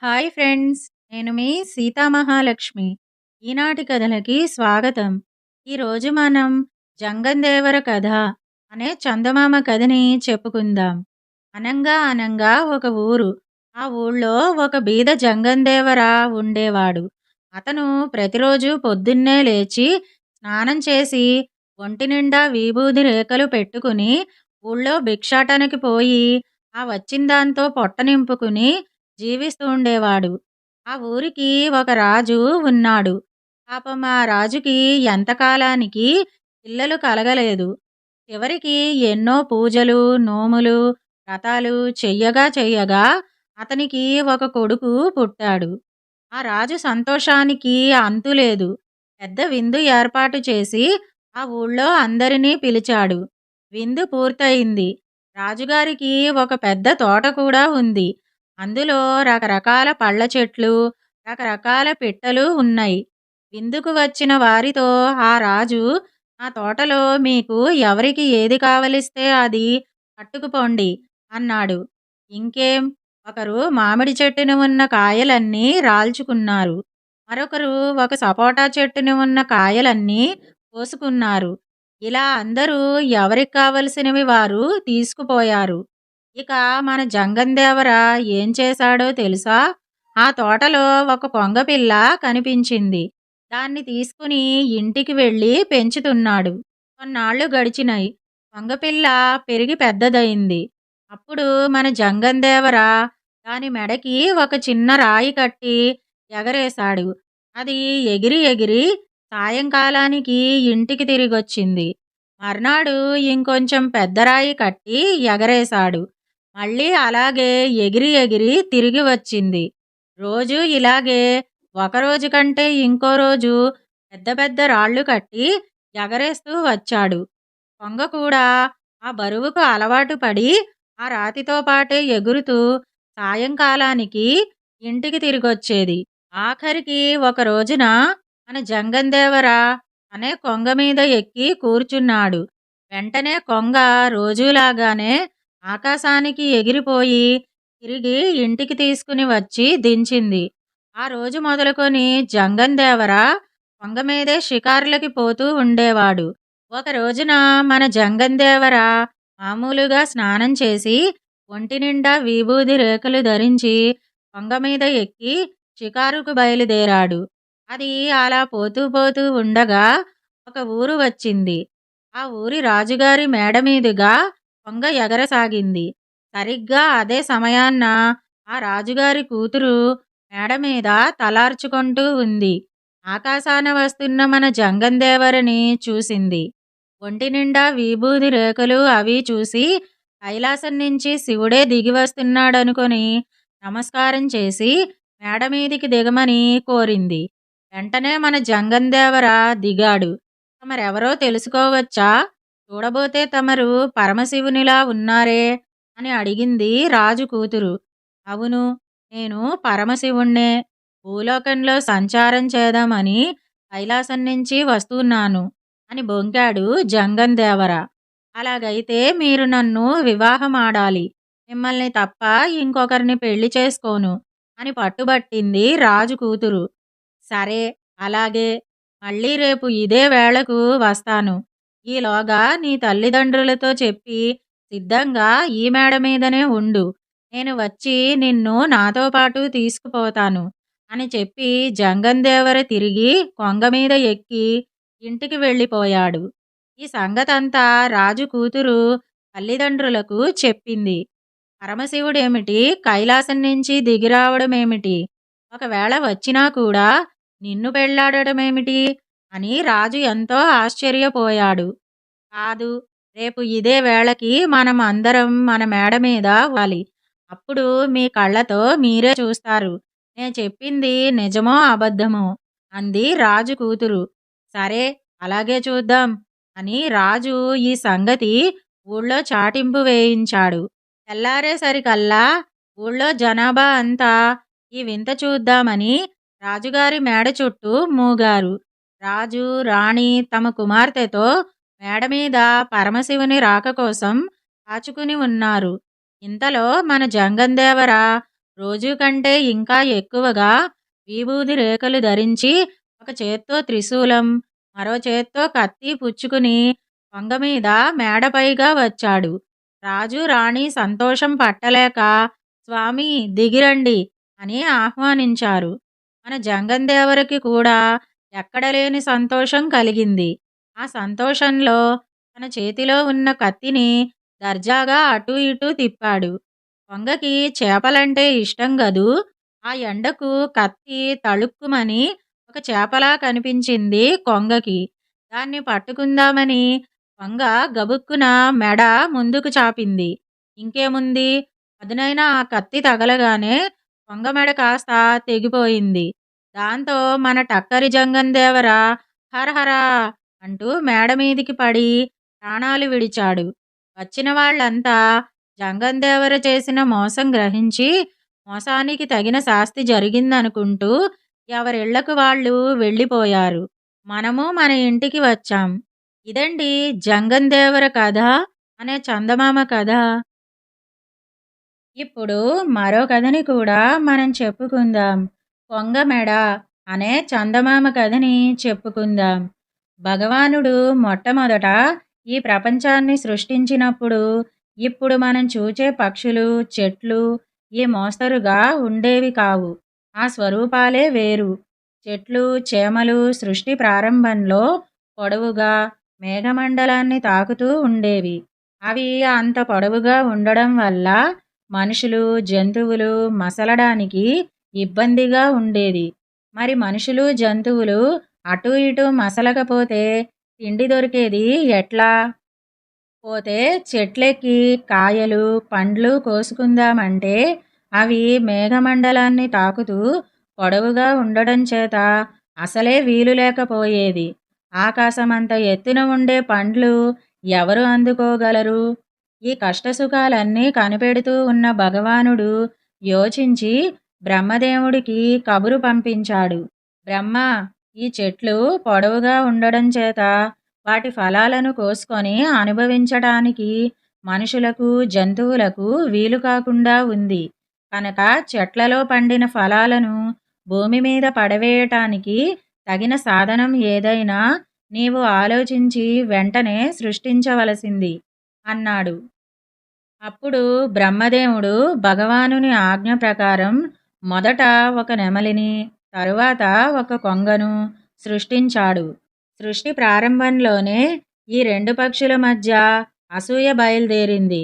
Hi friends, నేను మీ సీతామహాలక్ష్మి. ఈనాటి కథలకి స్వాగతం. ఈరోజు మనం జంగందేవర కథ అనే చందమామ కథని చెప్పుకుందాం. అనంగా అనంగా ఒక ఊరు. ఆ ఊళ్ళో ఒక బీద జంగందేవర ఉండేవాడు. అతను ప్రతిరోజు పొద్దున్నే లేచి స్నానం చేసి ఒంటి నిండా విభూది రేఖలు పెట్టుకుని ఊళ్ళో భిక్షాటనకి పోయి ఆ వచ్చిన దాంతో పొట్ట నింపుకుని జీవిస్తూ ఉండేవాడు. ఆ ఊరికి ఒక రాజు ఉన్నాడు. పాపం ఆ రాజుకి ఎంతకాలానికి పిల్లలు కలగలేదు. చివరికి ఎన్నో పూజలు, నోములు, వ్రతాలు చెయ్యగా చెయ్యగా అతనికి ఒక కొడుకు పుట్టాడు. ఆ రాజు సంతోషానికి అంతులేదు. పెద్ద విందు ఏర్పాటు చేసి ఆ ఊళ్ళో అందరినీ పిలిచాడు. విందు పూర్తయింది. రాజుగారికి ఒక పెద్ద తోట కూడా ఉంది. అందులో రకరకాల పళ్ళ చెట్లు, రకరకాల పిట్టలు ఉన్నాయి. విందుకు వచ్చిన వారితో ఆ రాజు, "ఆ తోటలో మీకు ఎవరికి ఏది కావలిస్తే అది పట్టుకుపోండి" అన్నాడు. ఇంకేం, ఒకరు మామిడి చెట్టున ఉన్న కాయలన్నీ రాల్చుకున్నారు. మరొకరు ఒక సపోటా చెట్టున ఉన్న కాయలన్నీ కోసుకున్నారు. ఇలా అందరూ ఎవరికి కావలసినవి వారు తీసుకుపోయారు. ఇక మన జంగందేవర ఏం చేశాడో తెలుసా? ఆ తోటలో ఒక కొంగపిల్ల కనిపించింది. దాన్ని తీసుకుని ఇంటికి వెళ్ళి పెంచుతున్నాడు. కొన్నాళ్లు గడిచినాయి. కొంగపిల్ల పెరిగి పెద్దదయింది. అప్పుడు మన జంగందేవర దాని మెడకి ఒక చిన్న రాయి కట్టి ఎగరేశాడు. అది ఎగిరి ఎగిరి సాయంకాలానికి ఇంటికి తిరిగొచ్చింది. మర్నాడు ఇంకొంచెం పెద్ద రాయి కట్టి ఎగరేశాడు. మళ్ళీ అలాగే ఎగిరి ఎగిరి తిరిగి వచ్చింది. రోజూ ఇలాగే ఒకరోజు కంటే ఇంకో రోజు పెద్ద పెద్ద రాళ్ళు కట్టి ఎగరేస్తూ వచ్చాడు. కొంగ కూడా ఆ బరువుకు అలవాటు పడి ఆ రాతితో పాటే ఎగురుతూ సాయంకాలానికి ఇంటికి తిరిగొచ్చేది. ఆఖరికి ఒక రోజున మన జంగందేవర అనే కొంగ మీద ఎక్కి కూర్చున్నాడు. వెంటనే కొంగ రోజులాగానే ఆకాశానికి ఎగిరిపోయి తిరిగి ఇంటికి తీసుకుని వచ్చి దించింది. ఆ రోజు మొదలుకొని జంగందేవర కొంగ మీదే షికారులకి పోతూ ఉండేవాడు. ఒక రోజున మన జంగందేవర మామూలుగా స్నానం చేసి ఒంటి నిండా విభూది రేఖలు ధరించి కొంగ మీద ఎక్కి షికారుకు బయలుదేరాడు. అది అలా పోతూ పోతూ ఉండగా ఒక ఊరు వచ్చింది. ఆ ఊరి రాజుగారి మేడ మీదుగా కొంగ ఎగరసాగింది. సరిగ్గా అదే సమయాన్న ఆ రాజుగారి కూతురు మేడ మీద తలార్చుకుంటూ ఉంది. ఆకాశాన వస్తున్న మన జంగందేవరని చూసింది. ఒంటి నిండా విభూది రేఖలు అవి చూసి కైలాసం నుంచి శివుడే దిగి వస్తున్నాడనుకొని నమస్కారం చేసి మేడ మీదికి దిగమని కోరింది. వెంటనే మన జంగందేవర దిగాడు. "తమరెవరో తెలుసుకోవచ్చా? చూడబోతే తమరు పరమశివునిలా ఉన్నారే" అని అడిగింది రాజు కూతురు. "అవును, నేను పరమశివుణ్ణే. భూలోకంలో సంచారం చేద్దామని కైలాసం నుంచి వస్తున్నాను" అని బొంకాడు జంగందేవర. "అలాగైతే మీరు నన్ను వివాహమాడాలి. మిమ్మల్ని తప్ప ఇంకొకరిని పెళ్లి చేసుకోను" అని పట్టుబట్టింది రాజు కూతురు. "సరే, అలాగే. మళ్ళీ రేపు ఇదే వేళకు వస్తాను. ఈలోగా నీ తల్లిదండ్రులతో చెప్పి సిద్ధంగా ఈ మేడ మీదనే ఉండు. నేను వచ్చి నిన్ను నాతో పాటు తీసుకుపోతాను" అని చెప్పి జంగందేవర తిరిగి కొంగ మీద ఎక్కి ఇంటికి వెళ్ళిపోయాడు. ఈ సంగతంతా రాజు కూతురు తల్లిదండ్రులకు చెప్పింది. "పరమశివుడేమిటి కైలాసం నుంచి దిగిరావడమేమిటి? ఒకవేళ వచ్చినా కూడా నిన్ను పెళ్లాడటమేమిటి" అని రాజు ఎంతో ఆశ్చర్యపోయాడు. "కాదు, రేపు ఇదే వేళకి మనం అందరం మన మేడ మీద వాలి. అప్పుడు మీ కళ్ళతో మీరే చూస్తారు నేను చెప్పింది నిజమో అబద్ధమో" అంది రాజు కూతురు. "సరే, అలాగే చూద్దాం" అని రాజు ఈ సంగతి ఊళ్ళో చాటింపు వేయించాడు. తెల్లారేసరికల్లా ఊళ్ళో జనాభా అంతా ఈ వింత చూద్దామని రాజుగారి మేడ చుట్టూ మూగారు. రాజు, రాణి తమ కుమార్తెతో మేడ మీద పరమశివుని రాక కోసం కాచుకుని ఉన్నారు. ఇంతలో మన జంగందేవర రోజు కంటే ఇంకా ఎక్కువగా విభూది రేఖలు ధరించి ఒక చేత్తో త్రిశూలం, మరో చేత్తో కత్తి పుచ్చుకుని కొంగమీద మేడపైగా వచ్చాడు. రాజు రాణి సంతోషం పట్టలేక స్వామీ దిగిరండి అని ఆహ్వానించారు. మన జంగందేవరికి కూడా ఎక్కడలేని సంతోషం కలిగింది. ఆ సంతోషంలో తన చేతిలో ఉన్న కత్తిని దర్జాగా అటూ ఇటూ తిప్పాడు. కొంగకి చేపలంటే ఇష్టం గదూ! ఆ ఎండకు కత్తి తళుక్కుమని ఒక చేపలా కనిపించింది కొంగకి. దాన్ని పట్టుకుందామని కొంగ గబుక్కున మెడ ముందుకు చాపింది. ఇంకేముంది, పదునైన ఆ కత్తి తగలగానే కొంగ మెడ కాస్త తెగిపోయింది. దాంతో మన టక్కరి జంగందేవర హరహరా అంటూ మేడ మీదికి పడి ప్రాణాలు విడిచాడు. వచ్చిన వాళ్ళంతా జంగందేవర చేసిన మోసం గ్రహించి మోసానికి తగిన శాస్తి జరిగిందనుకుంటూ ఎవరిళ్లకు వాళ్ళు వెళ్ళిపోయారు. మనము మన ఇంటికి వచ్చాం. ఇదండి జంగందేవర కథ అనే చందమామ కథ. ఇప్పుడు మరో కథని కూడా మనం చెప్పుకుందాం. కొంగమెడ అనే చందమామ కథని చెప్పుకుందాం. భగవానుడు మొట్టమొదట ఈ ప్రపంచాన్ని సృష్టించినప్పుడు ఇప్పుడు మనం చూచే పక్షులు, చెట్లు ఈ మోస్తరుగా ఉండేవి కావు. ఆ స్వరూపాలే వేరు. చెట్లు, చేమలు సృష్టి ప్రారంభంలో పొడవుగా మేఘమండలాన్ని తాకుతూ ఉండేవి. అవి అంత పొడవుగా ఉండడం వల్ల మనుషులు, జంతువులు మసలడానికి ఇబ్బందిగా ఉండేది. మరి మనుషులు, జంతువులు అటూ ఇటూ మసలకపోతే తిండి దొరికేది ఎట్లా? పోతే చెట్లెక్కి కాయలు, పండ్లు కోసుకుందామంటే అవి మేఘమండలాన్ని తాకుతూ పొడవుగా ఉండడం చేత అసలే వీలు లేకపోయేది. ఆకాశమంత ఎత్తున ఉండే పండ్లు ఎవరు అందుకోగలరు? ఈ కష్టసుఖాలన్నీ కనిపెడుతూ ఉన్న భగవానుడు యోచించి బ్రహ్మదేవుడికి కబురు పంపించాడు. బ్రహ్మ, ఈ చెట్లు పొడవుగా ఉండడం చేత వాటి ఫలాలను కోసుకొని అనుభవించటానికి మనుషులకు, జంతువులకు వీలు కాకుండా ఉంది. కనుక చెట్లలో పండిన ఫలాలను భూమి మీద పడవేయటానికి తగిన సాధనం ఏదైనా నీవు ఆలోచించి వెంటనే సృష్టించవలసింది అన్నాడు. అప్పుడు బ్రహ్మదేవుడు భగవానుని ఆజ్ఞ ప్రకారం మొదట ఒక నెమలిని, తరువాత ఒక కొంగను సృష్టించాడు. సృష్టి ప్రారంభంలోనే ఈ రెండు పక్షుల మధ్య అసూయ బయలుదేరింది.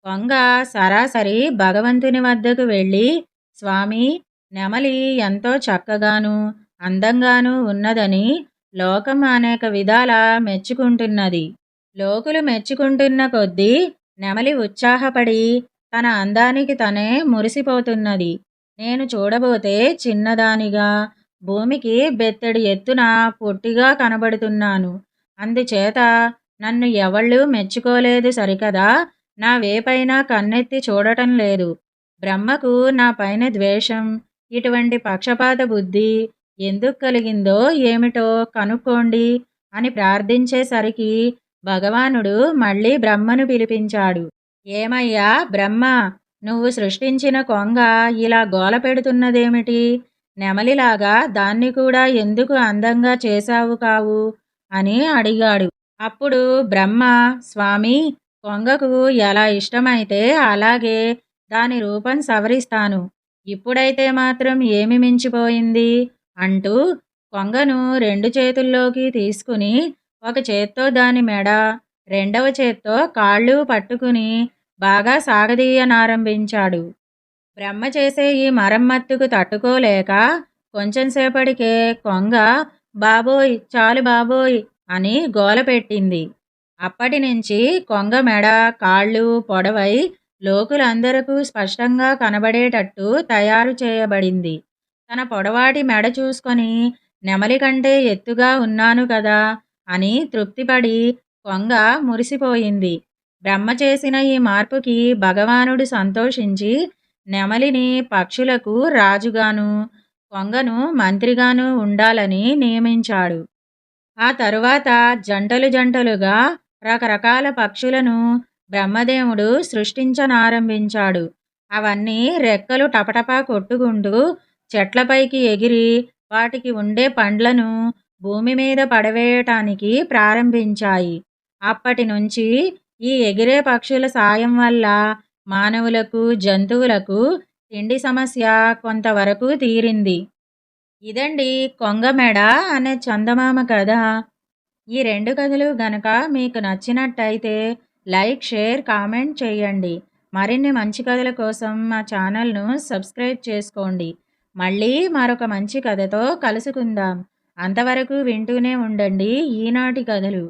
కొంగ సరాసరి భగవంతుని వద్దకు వెళ్ళి, స్వామీ, నెమలి ఎంతో చక్కగాను అందంగాను ఉన్నదని లోకం అనేక విధాల మెచ్చుకుంటున్నది. లోకులు మెచ్చుకుంటున్న కొద్దీ నెమలి ఉత్సాహపడి తన అందానికి తనే మురిసిపోతున్నది. నేను చూడబోతే చిన్నదానిగా, భూమికి బెత్తడి ఎత్తున పొట్టిగా కనబడుతున్నాను. అందుచేత నన్ను ఎవళ్ళూ మెచ్చుకోలేదు సరికదా, నా వేపైనా కన్నెత్తి చూడటం లేదు. బ్రహ్మకు నా పైన ద్వేషం, ఇటువంటి పక్షపాత బుద్ధి ఎందుకు కలిగిందో ఏమిటో కనుక్కోండి అని ప్రార్థించేసరికి భగవానుడు మళ్ళీ బ్రహ్మను పిలిపించాడు. ఏమయ్యా బ్రహ్మ, నువ్వు సృష్టించిన కొంగ ఇలా గోల పెడుతున్నదేమిటి? నెమలిలాగా దాన్ని కూడా ఎందుకు అందంగా చేశావు కావు అని అడిగాడు. అప్పుడు బ్రహ్మ, స్వామి, కొంగకు ఎలా ఇష్టమైతే అలాగే దాని రూపం సవరిస్తాను. ఇప్పుడైతే మాత్రం ఏమి మించిపోయింది అంటూ కొంగను రెండు చేతుల్లోకి తీసుకుని ఒక చేత్తో దాని మెడ, రెండవ చేత్తో కాళ్ళు పట్టుకుని బాగా సాగదీయనారంభించాడు. బ్రహ్మ చేసే ఈ మరమ్మత్తుకు తట్టుకోలేక కొంచెంసేపటికే కొంగ బాబోయ్, చాలు బాబోయ్ అని గోలపెట్టింది. అప్పటినుంచి కొంగ మెడ, కాళ్ళు పొడవై లోకులందరకు స్పష్టంగా కనబడేటట్టు తయారు చేయబడింది. తన పొడవాటి మెడ చూసుకొని నెమలి కంటే ఎత్తుగా ఉన్నాను కదా అని తృప్తిపడి కొంగ మురిసిపోయింది. బ్రహ్మ చేసిన ఈ మార్పుకి భగవానుడు సంతోషించి నెమలిని పక్షులకు రాజుగాను, కొంగను మంత్రిగాను ఉండాలని నియమించాడు. ఆ తరువాత జంటలు జంటలుగా రకరకాల పక్షులను బ్రహ్మదేవుడు సృష్టించనారంభించాడు. అవన్నీ రెక్కలు టపటపా కొట్టుకుంటూ చెట్లపైకి ఎగిరి వాటికి ఉండే పండ్లను భూమి మీద పడవేయటానికి ప్రారంభించాయి. అప్పటి నుంచి ఈ ఎగిరే పక్షుల సాయం వల్ల మానవులకు, జంతువులకు తిండి సమస్య కొంతవరకు తీరింది. ఇదండి కొంగమెడ అనే చందమామ కథ. ఈ 2 కథలు గనక మీకు నచ్చినట్టయితే లైక్, షేర్, కామెంట్ చేయండి. మరిన్ని మంచి కథల కోసం మా ఛానల్‌ను సబ్స్క్రైబ్ చేసుకోండి. మళ్ళీ మరొక మంచి కథతో కలుసుకుందాం. అంతవరకు వింటూనే ఉండండి ఈనాటి కథలు.